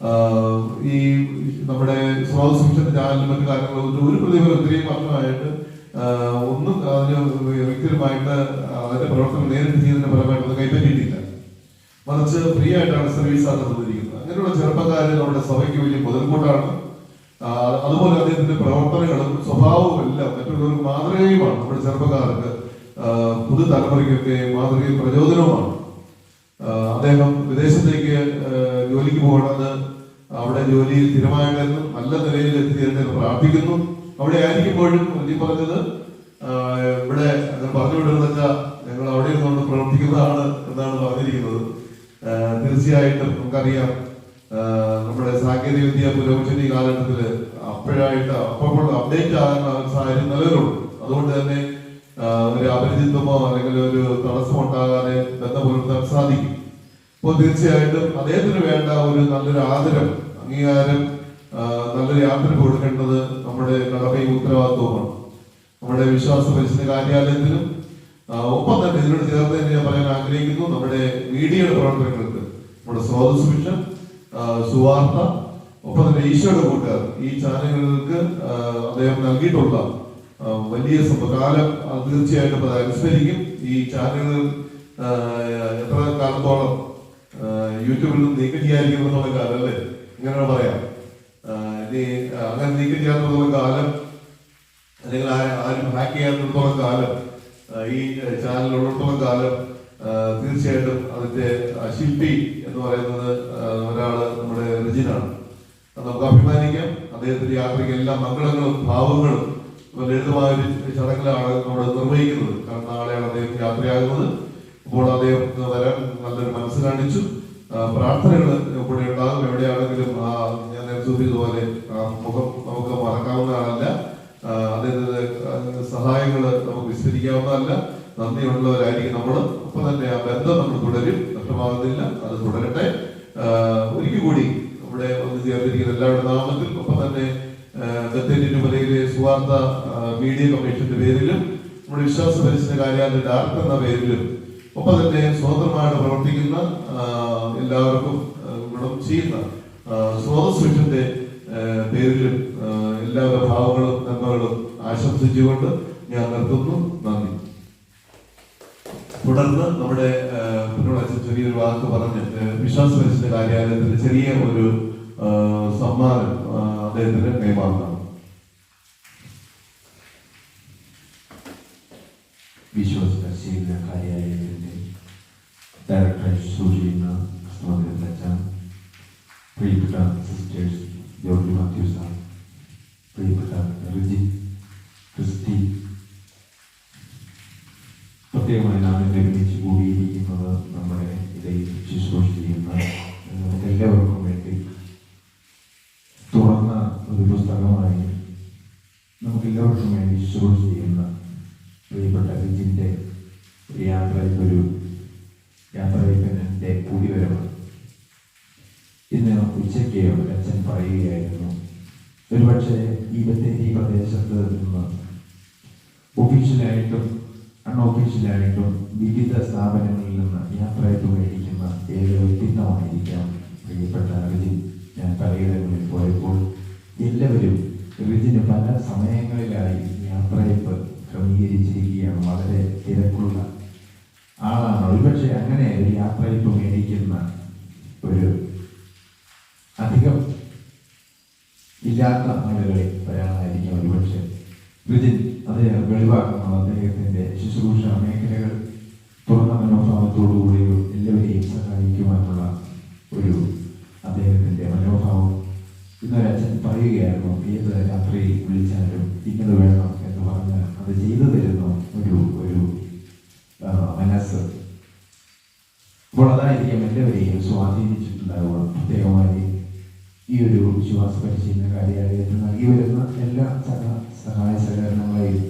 ഈ നമ്മുടെ സ്രോതസ് മിഷൻ ചാനലും മറ്റു കാര്യങ്ങളും ഒരു പ്രതിഫലം ഇത്രയും വർഷമായിട്ട് ഒന്നും അതിന് വ്യക്തിപരമായിട്ട് അതിന്റെ പ്രവർത്തനം നേരിട്ട് ചെയ്യുന്നതിന്റെ ഫലമായിട്ടൊന്നും കൈപ്പറ്റിയിട്ടില്ല. മറിച്ച് ഫ്രീ ആയിട്ടാണ് സർവീസാണ് തന്നിരിക്കുന്നത്. അങ്ങനെയുള്ള ചെറുപ്പക്കാര് നമ്മുടെ സഭയ്ക്ക് വലിയ മുതൽക്കൂട്ടാണ്. അതുപോലെ അദ്ദേഹത്തിന്റെ പ്രവർത്തനങ്ങളും സ്വഭാവവും എല്ലാം മറ്റുള്ളവർക്ക് മാതൃകയുമാണ്. നമ്മുടെ ചെറുപ്പക്കാർക്ക് പുതുതലമുറയ്ക്കൊക്കെ മാതൃകയും പ്രചോദനവുമാണ്. അദ്ദേഹം വിദേശത്തേക്ക് ജോലിക്ക് പോകണമെന്ന് അവിടെ ജോലിയിൽ സ്ഥിരമായിട്ടെന്നും നല്ല നിലയിൽ എത്തിച്ചേരട്ടെ എന്ന് പ്രാർത്ഥിക്കുന്നു. അവിടെ ആയിരിക്കുമ്പോഴും പറഞ്ഞത് ഇവിടെ പറഞ്ഞു വിടുന്നത് വെച്ചാൽ ഞങ്ങൾ അവിടെ നിന്നുകൊണ്ട് പ്രവർത്തിക്കുന്നതാണ് എന്നാണ് പറഞ്ഞിരിക്കുന്നത്. തീർച്ചയായിട്ടും നമുക്കറിയാം നമ്മുടെ സാങ്കേതിക വിദ്യ പുരോഗമിച്ച ഈ കാലഘട്ടത്തിൽ അപ്പോൾ അപ്ഡേറ്റ് ആകാൻ സാഹചര്യം നിലവിലുണ്ട്. അതുകൊണ്ട് തന്നെ ഒരു അപരിചിതമോ അല്ലെങ്കിൽ ഒരു തടസ്സം ഉണ്ടാകാതെ ബന്ധം പുലർത്താൻ സാധിക്കും. അപ്പോൾ തീർച്ചയായിട്ടും അദ്ദേഹത്തിന് വേണ്ട ഒരു നല്ലൊരു ആദരം, അംഗീകാരം, നല്ലൊരു യാത്ര കൊടുക്കേണ്ടത് നമ്മുടെ കടമയും ഉത്തരവാദിത്വമാണ്. നമ്മുടെ വിശ്വാസ പരിസ്ഥിതി കാര്യാലയത്തിനും ഒപ്പം തന്നെ ഇതിനോട് ചേർത്ത് തന്നെ ഞാൻ പറയാൻ ആഗ്രഹിക്കുന്നു, നമ്മുടെ മീഡിയയുടെ പ്രവർത്തനങ്ങൾക്ക്, നമ്മുടെ സ്രോതസ് മിഷൻ, സുവാർത്ത, ഒപ്പം തന്നെ ഈശോയുടെ കൂട്ടുകാർ, ഈ ചാനലുകൾക്ക് അദ്ദേഹം നൽകിയിട്ടുള്ള വലിയ കാലം തീർച്ചയായിട്ടും അത് അനുസ്മരിക്കും. ഈ ചാനലുകൾ എത്ര കാലത്തോളം യൂട്യൂബിൽ നിന്ന് നീക്കം ചെയ്യാതിരിക്കുന്നുള്ള കാലം അല്ലേ, ഇങ്ങനെ പറയാം. ഇനി അങ്ങനെ നീക്കം ചെയ്യാത്തത്തോളം കാലം അല്ലെങ്കിൽ ആരും ഹാക്ക് ചെയ്യാത്തത്തോളം കാലം ഈ ചാനലുള്ളിടത്തോളം കാലം തീർച്ചയായിട്ടും അതിന്റെ ശില്പി എന്ന് പറയുന്നത് ഒരാള് നമ്മുടെ റിജിനാണ്. നമുക്ക് അഭിമാനിക്കാം. അദ്ദേഹത്തിന്റെ യാത്രയ്ക്ക് എല്ലാ മംഗളങ്ങളും ഭാവങ്ങളും ലളിതമായ ഒരു ചടങ്ങിലാണ് നമ്മൾ നിർവഹിക്കുന്നത്. കാരണം നാളെയാണ് അദ്ദേഹം യാത്രയാകുന്നത്. അപ്പോൾ അദ്ദേഹം വരാൻ നല്ലൊരു മനസ്സ് കാണിച്ചു. പ്രാർത്ഥനകൾ ഇവിടെ ഉണ്ടാകും. എവിടെയാണെങ്കിലും ഞാൻ നേരത്തെ സൂചിപ്പിച്ചതുപോലെ മുഖം നമുക്ക് മറക്കാവുന്നതല്ല. അദ്ദേഹത്തിന്റെ സഹായങ്ങൾ നമുക്ക് വിസ്മരിക്കാവുന്നതല്ല. നന്ദിയുള്ളവരായിരിക്കും നമ്മൾ. ഒപ്പം തന്നെ ആ ബന്ധം നമ്മൾ തുടരും, നഷ്ടമാകുന്നില്ല, അത് തുടരട്ടെ. ഒരിക്കൽ കൂടി നമ്മുടെ ഒന്ന് ചേർന്നിരിക്കുന്ന എല്ലാവരുടെ നാമത്തിൽ, ഒപ്പം തന്നെ ബത്തേരി രൂപതയിലെ സുവാർത്ത മീഡിയ കമ്മീഷന്റെ പേരിലും നമ്മുടെ വിശ്വാസ പരിസ്ഥിതി കാര്യാലയ ഡയറക്ടർ എന്ന പേരിലും, ഒപ്പം തന്നെ സ്വതന്ത്രമായിട്ട് പ്രവർത്തിക്കുന്ന എല്ലാവർക്കും ഗുണം ചെയ്യുന്ന സ്രോതസ് മിഷന്റെ പേരിലും എല്ലാവരുടെ ഭാവങ്ങളും നന്മകളും ആശംസിച്ചുകൊണ്ട് ഞാൻ നിർത്തുന്നു. നന്ദി. തുടർന്ന് നമ്മുടെ അച്ഛൻ ചെറിയൊരു വാക്ക് പറഞ്ഞ് വിശ്വാസ പരിസ്ഥിതി കാര്യാലയത്തിന്റെ ചെറിയ ഒരു സമ്മാനം അദ്ദേഹത്തിന് കൈമാറുന്നതാണ്. വിശ്വാസ പരിശീലന കാര്യാലയത്തിന്റെ ഡയറക്ടറായി സൂക്ഷിക്കുന്ന പ്രിയപ്പെട്ട സിസ്റ്റേഴ്സ് ജോർജ് മാത്യു സാർ, പ്രിയപ്പെട്ട റിജി, ക്രിസ്റ്റി, പ്രത്യേകമായി നാം ഒരുമിച്ച് കൂടിയിരിക്കുന്നത് നമ്മുടെ ഇടയിൽ ശുശ്രൂഷ ചെയ്യുന്ന നമുക്കെല്ലാവർക്കും വേണ്ടി തുറന്ന ഒരു പുസ്തകമായി നമുക്കെല്ലാവർക്കും വേണ്ടി ശുശ്രൂഷ ചെയ്യുന്ന പ്രിയപ്പെട്ട റിജിന്റെ യാത്രയപ്പൻ്റെ കൂടിവരവ് ഇന്ന് ഉച്ചയ്ക്ക് അച്ഛൻ പറയുകയായിരുന്നു. ഒരുപക്ഷെ ഈ ബത്തേരി പ്രദേശത്ത് നിന്ന് ഒഫീഷ്യലായിട്ടും അൺഒഫീഷ്യലായിട്ടും വിവിധ സ്ഥാപനങ്ങളിൽ നിന്ന് യാത്രയപ്പ് മേടിക്കുന്ന ഏക വ്യക്തിത്വമായിരിക്കാം പ്രിയപ്പെട്ട റിജിൻ. ഞാൻ പലയിടങ്ങളിൽ പോയപ്പോൾ എല്ലാവരും റിജിന് പല സമയങ്ങളിലായി യാത്രയപ്പ് ക്രമീകരിച്ചിരിക്കുകയാണ്. വളരെ തിരക്കുള്ള ആളാണ്. ഒരുപക്ഷെ അങ്ങനെ ഒരു യാത്രയപ്പ് മേടിക്കുന്ന ഒരു അധികം ഇല്ലാത്ത ആളുകളിൽ ഒരാളായിരിക്കും ഒരുപക്ഷെ റിജിൻ. അദ്ദേഹം വെളിവാക്കുന്നത് അദ്ദേഹത്തിന്റെ ശുശ്രൂഷ മേഖലകൾ തുറന്ന മനോഭാവത്തോടുകൂടി എല്ലാവരെയും സഹായിക്കുവാനുള്ള ഒരു അദ്ദേഹത്തിന്റെ മനോഭാവം. ഇന്നൊരച്ഛൻ പറയുകയായിരുന്നു, ഏത് രാത്രി വിളിച്ചാലും ഇന്നത് വേണം എന്ന് പറഞ്ഞ് അത് ചെയ്തു തരുന്ന ഒരു മനസ്സ്. അപ്പോൾ അതായിരിക്കും എല്ലാവരെയും സ്വാധീനിച്ചിട്ടുണ്ടാവുക. പ്രത്യേകമായി ഈ ഒരു വിശ്വാസ പരിശീലന കാര്യാലയത്തിൽ നൽകി വരുന്ന എല്ലാ സഹായ സഹകരണങ്ങളെയും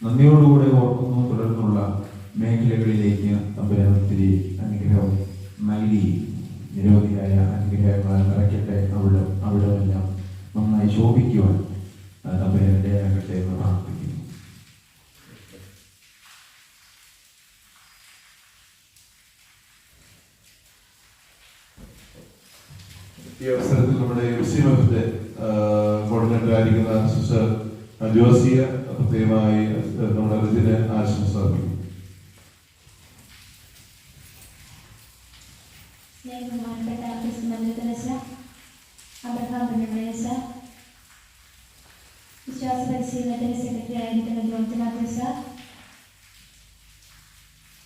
നന്ദിയോടുകൂടെ ഓർക്കുന്നു. തുടർന്നുള്ള മേഖലകളിലേക്ക് തമ്പുരാൻ ഒത്തിരി അനുഗ്രഹം നൽകി നിരവധിയായ അനുഗ്രഹങ്ങളാൽ നിറയ്ക്കട്ടെ. അവിടെയെല്ലാം നന്നായി ശോഭിക്കുവാൻ തമ്പുരാൻ ഇടയാകട്ടെ എന്ന് പ്രാർത്ഥിക്കുന്നു. ഈ അവസരത്തിൽ നമ്മുടെ MCMF-ന്റെ കോർഡിനേറ്റർ ആയിരിക്കുന്ന സിസ്റ്റർ ജോസിയ പ്രത്യേകമായി നമ്മുടെ റിജിന് ആശംസ അറിയിക്കും. സ്നേഹബഹുമാനപ്പെട്ട അബ്രഹാം പുണ്യമേശ, വിശ്വാസ പരിശീലനത്തിന് സെക്രട്ടറി ആയിരിക്കുന്ന George Mathew sir,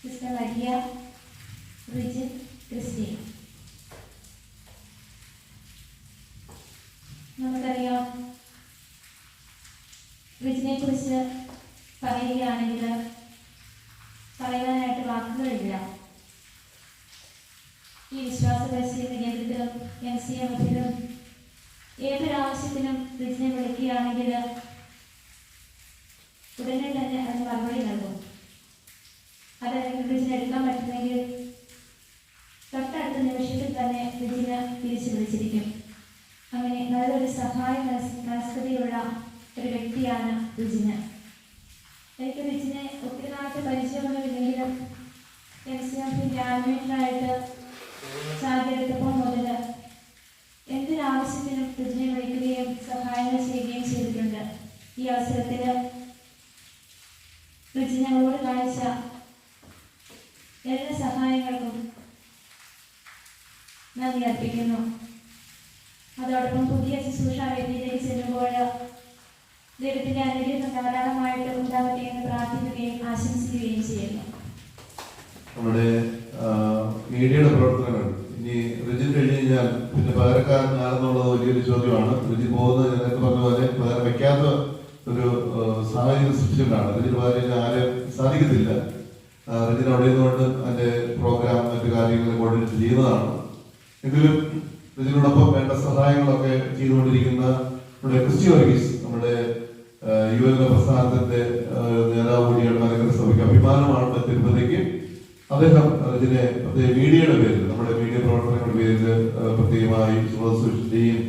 sister Maria, Rijin, Christy. നമുക്കറിയാം, റിജിനെ കുറിച്ച് പറയുകയാണെങ്കിൽ പറയാനായിട്ട് വാക്കുകളില്ല. ഈ വിശ്വാസ പരിശീലന കേന്ദ്രത്തിലും MCMF-ലും ഏതൊരാവശ്യത്തിനും റിജിനെ വിളിക്കുകയാണെങ്കിൽ ഉടനെ തന്നെ അതിന് മറുപടി നൽകും. അതല്ലെങ്കിൽ റിജിന് എടുക്കാൻ പറ്റുമെങ്കിൽ തൊട്ടടുത്ത നിമിഷത്തിൽ തന്നെ റിജിന് തിരിച്ചു വിളിച്ചിരിക്കും. അങ്ങനെ നല്ലൊരു സഹായ മനസ്കതയുള്ള ഒരു വ്യക്തിയാണ് റിജിന്. എനിക്ക് റിജിനെ ഒത്തിരി നാളത്തെ പരിചയമൊന്നുമില്ലെങ്കിലും MCMF-ന്റെ ആനിമേറ്ററായിട്ട് ചാർജെടുത്തപ്പോൾ മുതൽ എന്തിനാവശ്യത്തിനും റിജിനെ വിളിക്കുകയും സഹായങ്ങൾ ചെയ്യുകയും ചെയ്തിട്ടുണ്ട്. ഈ അവസരത്തിൽ റിജി ഞങ്ങളോട് കാണിച്ച എല്ലാ സഹായങ്ങൾക്കും നന്ദി അർപ്പിക്കുന്നു. അതോടൊപ്പം പുതിയ ശുശ്രൂഷ വേദിയിലേക്ക് ചെല്ലുമ്പോൾ ദൈവത്തിന്റെ അനുഗ്രഹം ധാരാളമായിട്ട് ഉണ്ടാകട്ടെ എന്ന് പ്രാർത്ഥിക്കുകയും ആശംസിക്കുകയും ചെയ്യുന്നു. നമ്മുടെ മീഡിയയുടെ പ്രവർത്തനങ്ങൾ ഇനി റിജിൻ കഴിഞ്ഞ് കഴിഞ്ഞാൽ പിന്നെ പകരക്കാരനാണെന്നുള്ളത് വലിയൊരു ചോദ്യമാണ്. റിജിൻ പോകുന്നത് നേരത്തെ പറഞ്ഞ പോലെ പകരം വെക്കാത്ത ഒരു സാഹചര്യം സൃഷ്ടിച്ചിട്ടാണ്. റിജിന് പകരം ആരും സാധിക്കത്തില്ല. റിജിൻ അവിടെ നിന്നുകൊണ്ട് അതിന്റെ പ്രോഗ്രാം മറ്റു കാര്യങ്ങൾ കോർഡിനേറ്റ് ചെയ്യുന്നതാണ്. എങ്കിലും ഇതിനോടൊപ്പം വേണ്ട സഹായങ്ങളൊക്കെ ചെയ്തുകൊണ്ടിരിക്കുന്ന നമ്മുടെ ക്രിസ്റ്റി വർഗീസ്, നമ്മുടെ UN പ്രസ്ഥാനത്തിന്റെ നേതാവ് കൂടിയാണ്. മലങ്കര സഭയ്ക്ക് അഭിമാനമാണ് തിരുപ്പതിക്ക്. അദ്ദേഹം ഇതിനെ മീഡിയയുടെ പേരിൽ, നമ്മുടെ മീഡിയ പ്രവർത്തനങ്ങളുടെ പേരിൽ പ്രത്യേകമായി സുവിശേഷത്തിന്റെയും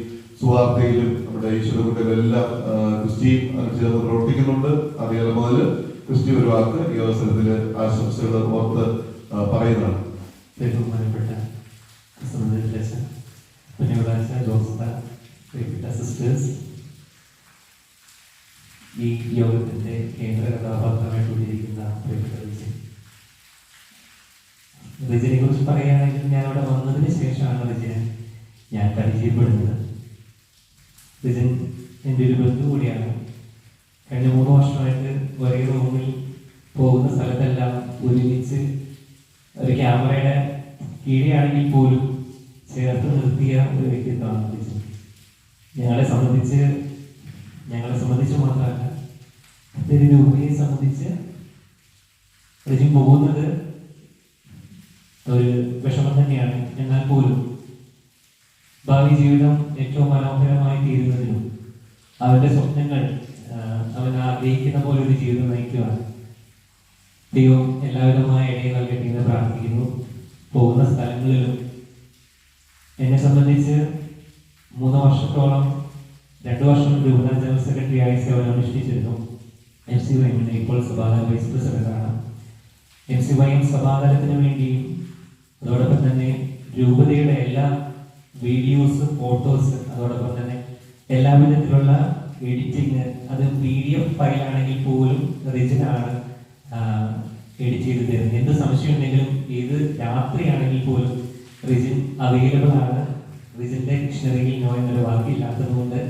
സുവാർത്തയിലും നമ്മുടെ ഈശ്വരകുട്ടികളെല്ലാം ക്രിസ്റ്റിയും ചേർന്ന് പ്രവർത്തിക്കുന്നുണ്ട്. അറിയാതെ മുതൽ ക്രിസ്റ്റി ഒരു വാക്ക് ഈ അവസരത്തിൽ ആശംസകൾ ഓർത്ത് പറയുന്നതാണ്. ബഹുമാനപ്പെട്ട സിസ്റ്റേഴ്സ്, ഈ യോഗത്തിന്റെ കേന്ദ്ര കഥാപാത്രമായിട്ടുകൊണ്ടിരിക്കുന്ന റിജിനെ കുറിച്ച് പറയുകയാണെങ്കിൽ ഞാൻ അവിടെ വന്നതിന് ശേഷമാണ് റിജിനെ ഞാൻ പരിചയപ്പെടുന്നത്. റിജിൻ എൻ്റെ ഒരു ബന്ധു കൂടിയാണ്. കഴിഞ്ഞ 3 വർഷമായിട്ട് ഒരേ റൂമിൽ പോകുന്ന സ്ഥലത്തെല്ലാം ഒരുമിച്ച് ഒരു ക്യാമറയുടെ കീഴെയാണെങ്കിൽ പോലും ചേർത്ത് നിർത്തിയ ഒരു വ്യക്തിത്വമാണ് റിജിൻ. ഞങ്ങളെ സംബന്ധിച്ച് മാത്രമല്ല, ഒരു രൂപയെ സംബന്ധിച്ച് റിജിൻ പോകുന്നത് ഒരു വിഷമം തന്നെയാണ്. എന്നാൽ പോലും ഭാവി ജീവിതം ഏറ്റവും മനോഹരമായി തീരുന്നതിനും അവന്റെ സ്വപ്നങ്ങൾ അവൻ ആഗ്രഹിക്കുന്ന പോലെ ഒരു ജീവിതം നയിക്കുവാൻ ദൈവം എല്ലാവിധമായ ഇടയിൽ നൽകട്ടെ എന്ന് പ്രാർത്ഥിക്കുന്നു. പോകുന്ന സ്ഥലങ്ങളിലും എന്നെ സംബന്ധിച്ച് 3 വർഷത്തോളം 2 വർഷം രൂപതാ ജനറൽ സെക്രട്ടറി ആയി സേവനം അനുഷ്ഠിച്ചിരുന്നു. MCYM ഇപ്പോൾ സഭാതല വൈസ് പ്രസിഡന്റാണ്. MCYM സഭാതലത്തിന് വേണ്ടിയും അതോടൊപ്പം തന്നെ രൂപതയുടെ എല്ലാ വീഡിയോസ്, ഫോട്ടോസ്, അതോടൊപ്പം തന്നെ എല്ലാ വിധത്തിലുള്ള എഡിറ്റിങ്, അത് PDF ഫയലാണെങ്കിൽ പോലും റിജിനാണ് എഡിറ്റ് ചെയ്ത് തരുന്നത്. എന്ത് സംശയം ഉണ്ടെങ്കിലും ഏത് രാത്രിയാണെങ്കിൽ പോലും റിജിൻ അവൈലബിൾ ആണ്. റിജിന്റെ ഡിക്ഷണറിയിൽ നോ എന്നൊരു വാക്കില്ലാത്തത് കൊണ്ട്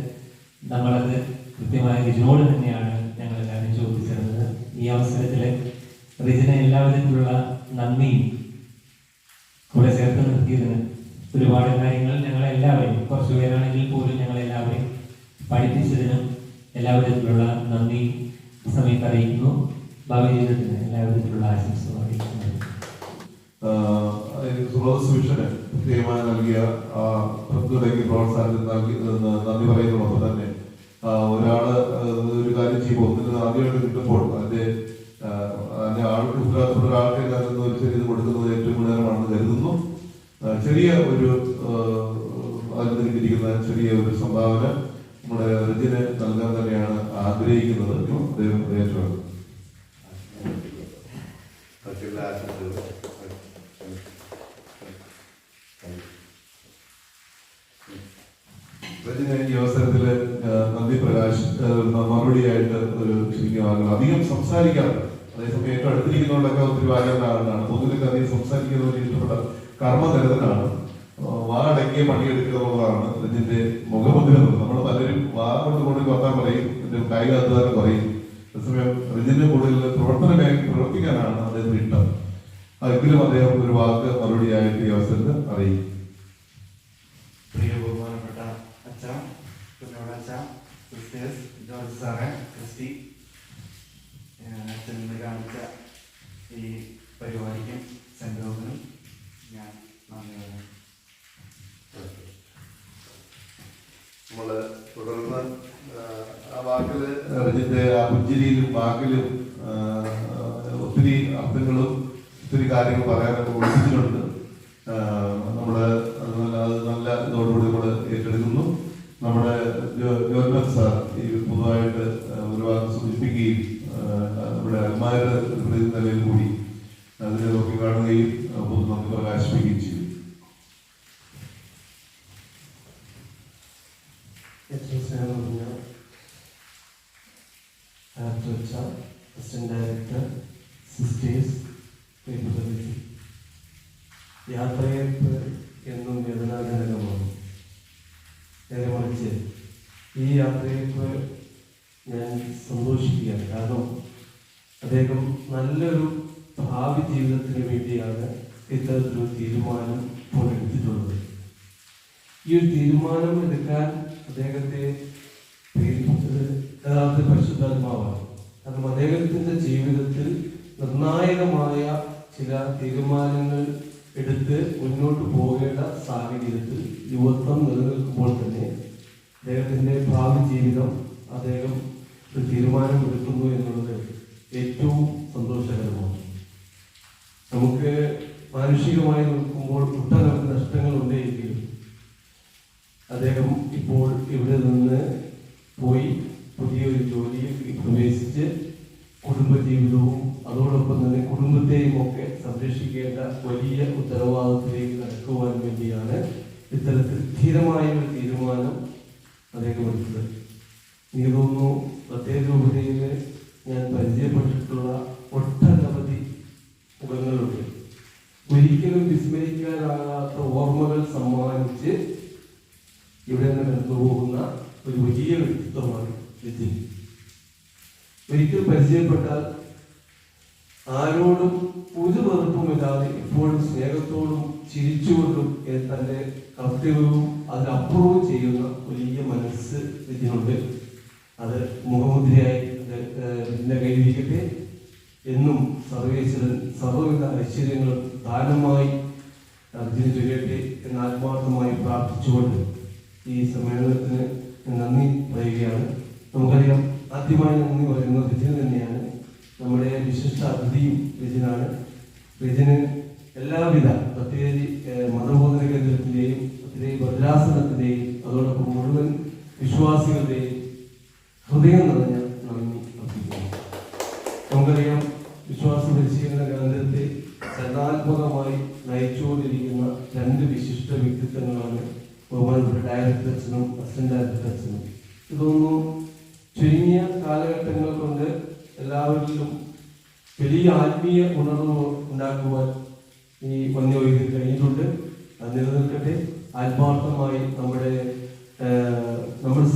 നമ്മളത് കൃത്യമായ റിജിനോട് തന്നെയാണ് ഞങ്ങളെല്ലാവരും ചോദിച്ചിരുന്നത്. ഈ അവസരത്തിൽ റിജിന് എല്ലാവിധത്തിലുള്ള നന്ദിയും കൂടെ ചേർത്ത് നിർത്തിയതിന് ഒരുപാട് കാര്യങ്ങൾ ഞങ്ങളെല്ലാവരെയും, കുറച്ചു പേരാണെങ്കിൽ പോലും ഞങ്ങളെല്ലാവരെയും പഠിപ്പിച്ചതിനും എല്ലാവിധത്തിലുള്ള നന്ദി സമയത്ത് അറിയിക്കുന്നു. ഭാവി ജീവിതത്തിന് എല്ലാവിധത്തിലുള്ള ആശംസകൾ അറിയിക്കുന്നു. സുവിശേഷന് പ്രത്യേകമായി നൽകിയ തുടങ്ങിയ പ്രോത്സാഹനം നന്ദി പറയുന്നതോടൊപ്പം തന്നെ ഒരാള് ഒരു കാര്യം ചെയ്യുമ്പോൾ ആദ്യമായിട്ട് കിട്ടുമ്പോൾ അതിന്റെ ആൾക്ക് ഉത്തരവാദിത്തപ്പെട്ട ഒരാൾക്ക് ഒരു ചെറിയ കൊടുക്കുന്നത് ഏറ്റവും ഗുണകരമാണെന്ന് കരുതുന്നു. ചെറിയ ഒരു അതിൽ കിട്ടിയിരിക്കുന്ന ചെറിയ ഒരു സംഭാവന നമ്മുടെ റിജിന് നൽകാൻ തന്നെയാണ് ആഗ്രഹിക്കുന്നത്. അദ്ദേഹം ഏറ്റവും രജനി ഈ അവസരത്തിൽ നന്ദി പ്രകാശ് മറുപടിയായിട്ട് ഒരു ചുരുങ്ങിയ വാക്കുകൾ അധികം സംസാരിക്കാറ്, അതേസമയം ഏറ്റവും അടുത്തിരിക്കുന്നവരൊക്കെ ഒത്തിരി വായിക്കുന്ന ആളാണ്, പൊതുവിലൊക്കെ അധികം സംസാരിക്കുന്ന ഒരു ഇഷ്ടപ്പെട്ട കർമ്മനിരതനാണ്. വാടക്കിയ പണിയെടുക്കുന്നതാണ് രജന്റെ മുഖമുദ്രം. നമ്മൾ പലരും വാ കൊണ്ട് കൂടുതൽ വർത്താൻ പറയും, കായിക അധ്വാനം പറയും. അതേസമയം രജന്റെ കൂടുതൽ പ്രവർത്തിക്കാനാണ് അദ്ദേഹത്തിന് ഇഷ്ടം. അതെങ്കിലും അദ്ദേഹം ഒരു വാക്ക് മറുപടിയായിട്ട് ഈ അവസരത്തിൽ അറിയിക്കും. പ്രിയ ബഹുമാനപ്പെട്ട അച്ഛ, കുഞ്ഞോടച്ഛ, സിസ്റ്റേഴ്സ്, ജോർജ് സാറേ, ക്രിസ്റ്റി, അച്ഛൻ ഇന്ന് കാണിച്ച ഈ പരിപാടിക്കും സംഘവും ഞാൻ നന്ദി പറയുന്നു. നമ്മള് തുടർന്ന് ആ വാക്കില് രജന്റെ ആ പുഞ്ചിരിയിലും വാക്കിലും ഒത്തിരി അർത്ഥങ്ങളും ഒത്തിരി കാര്യങ്ങൾ പറയാനൊക്കെ ഒളിപ്പിച്ചിട്ടുണ്ട്. നമ്മള് അത് നല്ല ഇതോടുകൂടി നമ്മൾ ഏറ്റെടുക്കുന്നു. നമ്മുടെ ജോർജ് സാർ ഈ പൊതുവായിട്ട് ഒരു വാക്ക് സൂചിപ്പിക്കുകയും നമ്മുടെ അൽമാരുടെ നിലയിൽ കൂടി അതിനെ നോക്കി കാണുകയും പൊതു നന്ദി പ്രകാശിപ്പിക്കുകയും ചെയ്യും. ഏറ്റവും സ്നേഹം പറഞ്ഞ അസിസ്റ്റന്റ് ഡയറക്ടർ, സിസ്റ്റേഴ്സ്, യാത്രയപ്പ് എന്നും വേദനാജനകമാണ്. നേരെ മറിച്ച് ഈ യാത്രയപ്പ് ഞാൻ സന്തോഷിക്കുകയാണ്. കാരണം അദ്ദേഹം നല്ലൊരു ഭാവി ജീവിതത്തിന് വേണ്ടിയാണ് ഇത്തരത്തിലൊരു തീരുമാനം ഇപ്പോൾ എടുത്തിട്ടുള്ളത്. ഈ ഒരു തീരുമാനം എടുക്കാൻ അദ്ദേഹത്തെ പ്രേരിപ്പിച്ചത് യഥാർത്ഥ പരിശുദ്ധാത്മാവാണ്. കാരണം അദ്ദേഹത്തിന്റെ ജീവിതത്തിൽ നിർണായകമായ ചില തീരുമാനങ്ങൾ എടുത്ത് മുന്നോട്ട് പോകേണ്ട സാഹചര്യത്തിൽ യുവത്വം നിലനിൽക്കുമ്പോൾ തന്നെ അദ്ദേഹത്തിന്റെ ഭാവി ജീവിതം അദ്ദേഹം ഒരു തീരുമാനം എടുക്കുന്നു എന്നുള്ളത് ഏറ്റവും സന്തോഷകരമാണ്. നമുക്ക് മാനുഷികമായി നോക്കുമ്പോൾ ഒട്ടനവധി നഷ്ടങ്ങൾ ഉണ്ടെങ്കിലും അദ്ദേഹം ഇപ്പോൾ ഇവിടെ നിന്ന് പോയി പുതിയൊരു ജോലിയിൽ പ്രവേശിച്ച് കുടുംബജീവിതവും അതോടൊപ്പം തന്നെ കുടുംബത്തെയും ഒക്കെ സംരക്ഷിക്കേണ്ട വലിയ ഉത്തരവാദിത്തത്തിലേക്ക് കടക്കുവാൻ വേണ്ടിയാണ് ഇത്തരത്തിൽ സ്ഥിരമായ ഒരു തീരുമാനം അദ്ദേഹം എടുത്തത്. എനിക്ക് തോന്നുന്നു പ്രത്യേക രൂപതയിൽ ഞാൻ പരിചയപ്പെട്ടിട്ടുള്ള ഒട്ടനവധി മുഖങ്ങളുണ്ട്. ഒരിക്കലും വിസ്മരിക്കാനാകാത്ത ഓർമ്മകൾ സമ്മാനിച്ച് ഇവിടെ നിന്ന് കടന്നുപോകുന്ന ഒരു വലിയ വ്യക്തിത്വമാണ് രജനി. ഒരിക്കൽ പരിചയപ്പെട്ടാൽ ആരോടും ഒരു വെറുപ്പുമില്ലാതെ എപ്പോഴും സ്നേഹത്തോടും ചിരിച്ചുകൊണ്ടും തന്റെ കർത്തവ്യവും അതിനപ്പുറവും ചെയ്യുന്ന വലിയ മനസ്സ് രജനുണ്ട്. അത് മുഖമുദ്രയായി എന്റെ കയ്യിലിരിക്കട്ടെ. എന്നും സർവേശ്വരൻ സർവ്വവിധ ഐശ്വര്യങ്ങളും ദാനമായി രജനി ചൊല്ലട്ടെ എന്ന് ആത്മാർത്ഥമായി പ്രാർത്ഥിച്ചുകൊണ്ട് ഈ സമ്മേളനത്തിന് നന്ദി പറയുകയാണ്. നമുക്കറിയാം, ആദ്യമായി നന്ദി പറയുന്നത് രജന് തന്നെയാണ്. നമ്മുടെ വിശിഷ്ട അതിഥിയും രജനാണ്. രജന് എല്ലാവിധ പ്രത്യേകിച്ച് മതബോധന കേന്ദ്രത്തിന്റെയും പ്രത്യേക ഭദ്രാസനത്തിന്റെയും അതോടൊപ്പം മുഴുവൻ വിശ്വാസികളുടെയും ഹൃദയം നിറഞ്ഞ നന്ദി അർപ്പിക്കുന്നു. നമുക്കറിയാം, വിശ്വാസ പരിശീലന കേന്ദ്രത്തെ ചലനാത്മകമായി നയിച്ചുകൊണ്ടിരിക്കുന്ന രണ്ട് വിശിഷ്ട വ്യക്തിത്വങ്ങളാണ് ബഹുമാനപ്പെട്ട ഡയറക്ടർ അച്ഛനും അസിസ്റ്റന്റ് ഡയറക്ടർ അച്ഛനും. ഇതൊന്നും ചുരുങ്ങിയ കാലഘട്ടങ്ങൾ കൊണ്ട് എല്ലാവരിലും വലിയ ആത്മീയ ഉണർവ് ഉണ്ടാക്കുവാൻ ഈ വന്യവൈദ്യം കഴിഞ്ഞിട്ടുണ്ട്. അത് നിലനിൽക്കട്ടെ. ആത്മാർത്ഥമായി നമ്മുടെ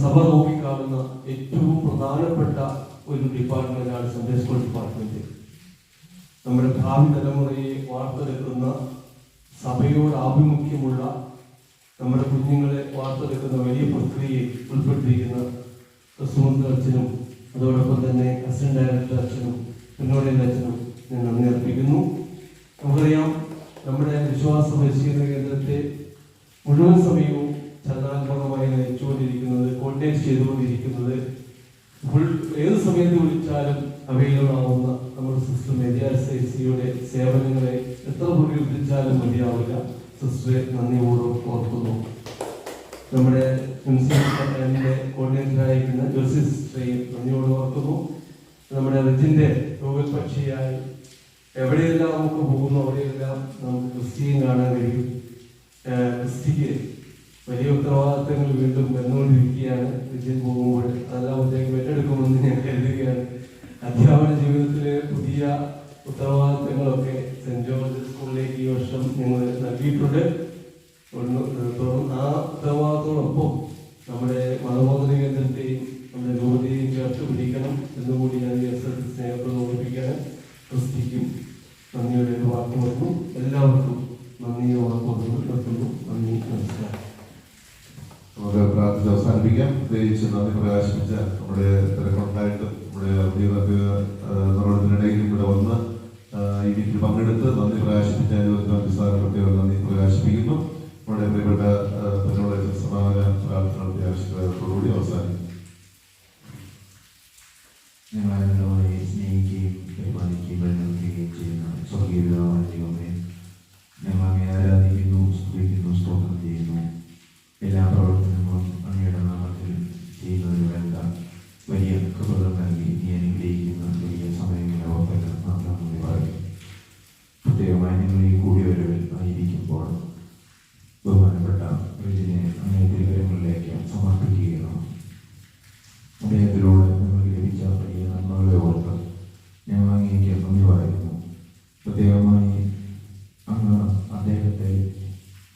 സഭ നോക്കിക്കാണുന്ന ഏറ്റവും പ്രധാനപ്പെട്ട ഒരു ഡിപ്പാർട്ട്മെന്റാണ് സൺഡേ സ്കൂൾ ഡിപ്പാർട്ട്മെന്റ്. നമ്മുടെ ഭാവി തലമുറയെ വാർത്തെടുക്കുന്ന, സഭയോട് ആഭിമുഖ്യമുള്ള, നമ്മുടെ കുഞ്ഞുങ്ങളെ വാർത്തെടുക്കുന്ന വലിയ പ്രക്രിയയിൽ ഉൾപ്പെട്ടിരിക്കുന്ന സുമന്ത്ര അച്ഛനും അതോടൊപ്പം തന്നെ അസിസ്റ്റന്റ് ഡയറക്ടർ അച്ഛനും പിന്നോടിന്റെ അച്ഛനും ഞാൻ നന്ദി അർപ്പിക്കുന്നു. നമുക്കറിയാം, നമ്മുടെ വിശ്വാസ പരിശീലന കേന്ദ്രത്തെ മുഴുവൻ സമയവും ചലനാത്മകമായി നയിച്ചുകൊണ്ടിരിക്കുന്നത്, കോർഡിനേറ്റ് ചെയ്തുകൊണ്ടിരിക്കുന്നത്, ഏത് സമയത്ത് വിളിച്ചാലും അവൈലബിൾ ആവുന്ന നമ്മുടെ സിസ്റ്റർ മെഡിയാസിയുടെ സേവനങ്ങളെ എത്ര പ്രകീർത്തിച്ചാലും മതിയാവില്ല. സിസ്റ്ററെ നന്ദിപൂർവ്വം ഓർക്കുന്നു. നമ്മുടെ കോർഡിനേറ്ററായിരിക്കുന്ന ജോസി സിസ്റ്ററെയും നന്ദിയോട് ഓർക്കുന്നു. നമ്മുടെ രജന്റെ രോഗപക്ഷിയായി എവിടെയെല്ലാം നമുക്ക് പോകുന്നു അവിടെയെല്ലാം നമുക്ക് ക്രിസ്റ്റിയും കാണാൻ കഴിയും. ക്രിസ്റ്റിക്ക് വലിയ ഉത്തരവാദിത്തങ്ങൾ വീണ്ടും വന്നുകൊണ്ടിരിക്കുകയാണ്. വിജയം പോകുമ്പോൾ അതെല്ലാം അദ്ദേഹം ഏറ്റെടുക്കുമെന്ന് ഞാൻ കരുതുകയാണ്. അധ്യാപന ജീവിതത്തിലെ പുതിയ ഉത്തരവാദിത്തങ്ങളൊക്കെ സെന്റ് ജോർജ് സ്കൂളിലേക്ക് ഈ വർഷം ഞങ്ങൾ നൽകിയിട്ടുണ്ട്. ആ ഉത്തരവാദിത്തങ്ങളൊപ്പം നമ്മുടെ മതബോധന കേന്ദ്രത്തെയും നമ്മുടെ രൂപതയെയും ചേർത്ത് പിടിക്കണം എന്നുകൂടി ഞാൻ ഈ അവസരത്തിൽ സ്നേഹത്തോട് ഓർമ്മിപ്പിക്കാൻ ക്രിസ്റ്റിക്കും നന്ദിയുടെ ഒരു വാക്ക് പറഞ്ഞു. എല്ലാവർക്കും നന്ദിയുടെ വാക്ക് നിർത്തുന്നു. നന്ദി, നമസ്കാരം. നമുക്ക് പ്രാർത്ഥിച്ച് അവസാനിപ്പിക്കാം. പ്രത്യേകിച്ച് നന്ദി പ്രകാശിപ്പിച്ച നമ്മുടെ തിരക്കുണ്ടായിട്ട് നമ്മുടെ നിർവഹണത്തിനിടയിൽ ഇവിടെ വന്ന് ഈ വീട്ടിൽ പങ്കെടുത്ത് നന്ദി പ്രകാശിപ്പിച്ച പ്രത്യേകം നന്ദി പ്രകാശിപ്പിക്കുന്നു. നമ്മുടെ പ്രിയപ്പെട്ട സമാധാന പ്രാർത്ഥന ആവശ്യത്തോടുകൂടി അവസാനിക്കും. ഞങ്ങളെ സ്നേഹിക്കുകയും പരിപാലിക്കുകയും വഴിനടത്തുകയും ചെയ്യുന്ന സ്വർഗീയ പിതാവായ ദൈവമേ, ഞങ്ങൾ അങ്ങേ ആരാധിക്കുന്നു, സ്തുതിക്കുന്നു, സ്തോത്രം ചെയ്യുന്നു. എല്ലാ പ്രവർത്തനങ്ങളും അങ്ങയുടെ നാമത്തിൽ ചെയ്യുന്നതിന് വേണ്ട വലിയ കൃപകൾ നൽകി നീ അനുഗ്രഹിക്കുന്ന വലിയ സമയങ്ങളെ ഓർത്തങ്ങൾ നാം നന്ദി പറയും. പ്രത്യേകമായി നിങ്ങൾ ഈ കൂടിവരവിൽ ആയിരിക്കുമ്പോൾ ബഹുമാനപ്പെട്ട റിജിനെ അങ്ങേ തിരുകരങ്ങളിലേക്ക് സമർപ്പിക്കുകയാണ്. അദ്ദേഹത്തിലൂടെ ഞങ്ങൾക്ക് ലഭിച്ച വലിയ നന്മകളെ ഓർത്ത് ഞങ്ങൾ അങ്ങേക്ക് നന്ദി പറയുന്നു. പ്രത്യേകമായി അങ്ങ് അദ്ദേഹത്തെ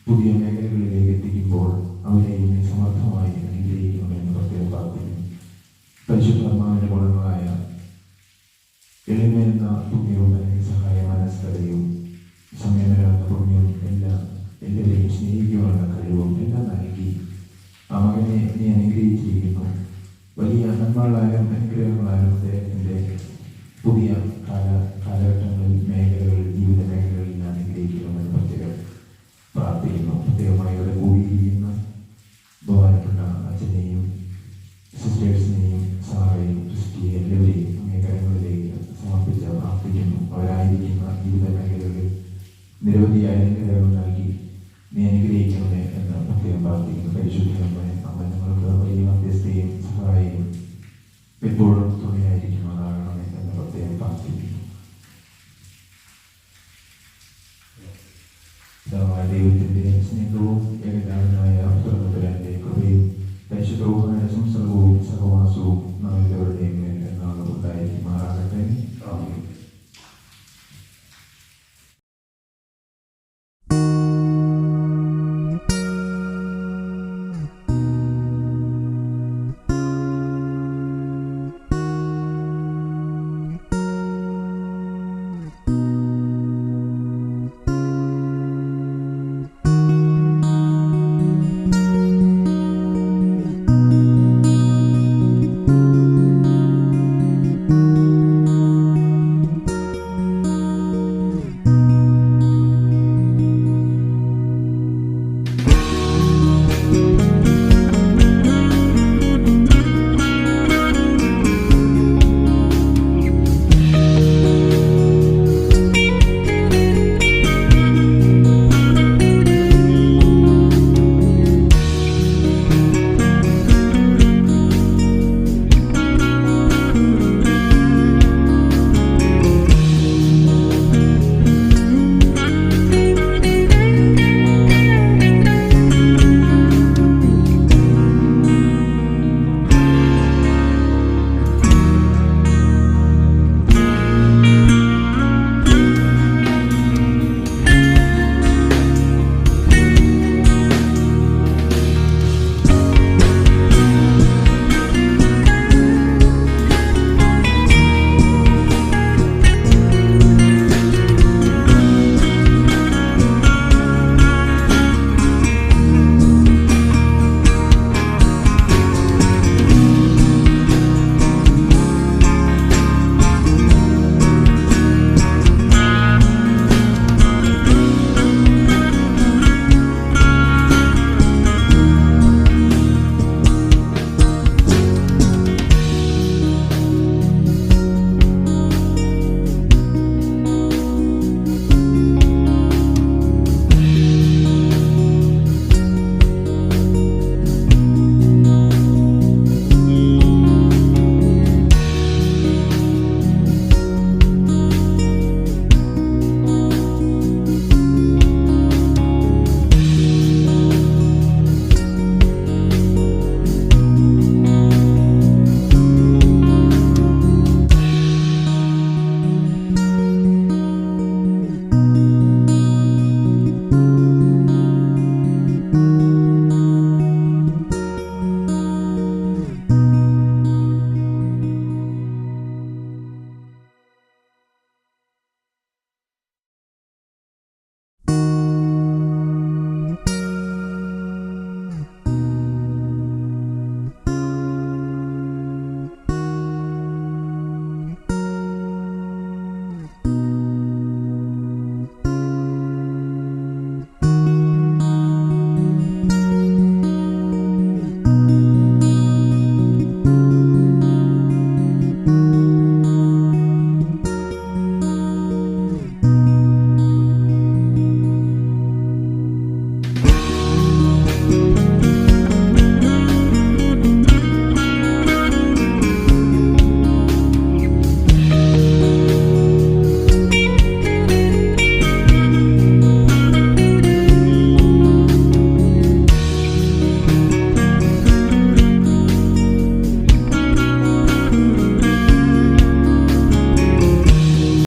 പുതിയ മേഖലകളിലേക്ക് എത്തിക്കുമ്പോൾ അവരെയും നീ സമർത്ഥമായി അനുഗ്രഹിക്കണമെന്ന് പ്രത്യേകം പ്രാർത്ഥിക്കുന്നു. പരിശുദ്ധാത്മാവിന്റെ ഗുണങ്ങളായ എളിമയെന്ന പുണ്യവും അല്ലെങ്കിൽ സഹായ മനസ്കരയും സംയമനമെന്ന പുണ്യവും എല്ലാവരെയും സ്നേഹിക്കുവാനുള്ള കഴിവും എല്ലാം നൽകി ആ മകനെ നീ അനുഗ്രഹിച്ചിരിക്കുന്നു. വലിയ നന്മകളാലും അനുഗ്രഹങ്ങളാലും അദ്ദേഹത്തിൻ്റെ പുതിയ കാലഘട്ടങ്ങളിൽ മേഖലകളിൽ ജീവിത മേഖലകളിൽ അനുഗ്രഹിക്കണമെന്ന് പ്രത്യേകം പ്രാർത്ഥിക്കുന്നു. പ്രത്യേകമായി ഇവിടെ കൂടിയിരിക്കുന്ന ബഹുമാനപ്പെട്ട അച്ഛനെയും സിസ്റ്റേഴ്സിനെയും സഹായും ക്രിസ്റ്റി എല്ലാവരെയും അംഗീകാരങ്ങളിലേക്ക് സമർപ്പിച്ച് പ്രാർത്ഥിക്കുന്നു. അവരായിരിക്കുന്ന ജീവിത മേഖലകളിൽ നിരവധി അനുഗ്രഹങ്ങൾ നൽകി നീ അനുഗ്രഹിക്കണമേ എന്ന് പ്രത്യേകം പ്രാർത്ഥിക്കുന്നു. പരിശുദ്ധ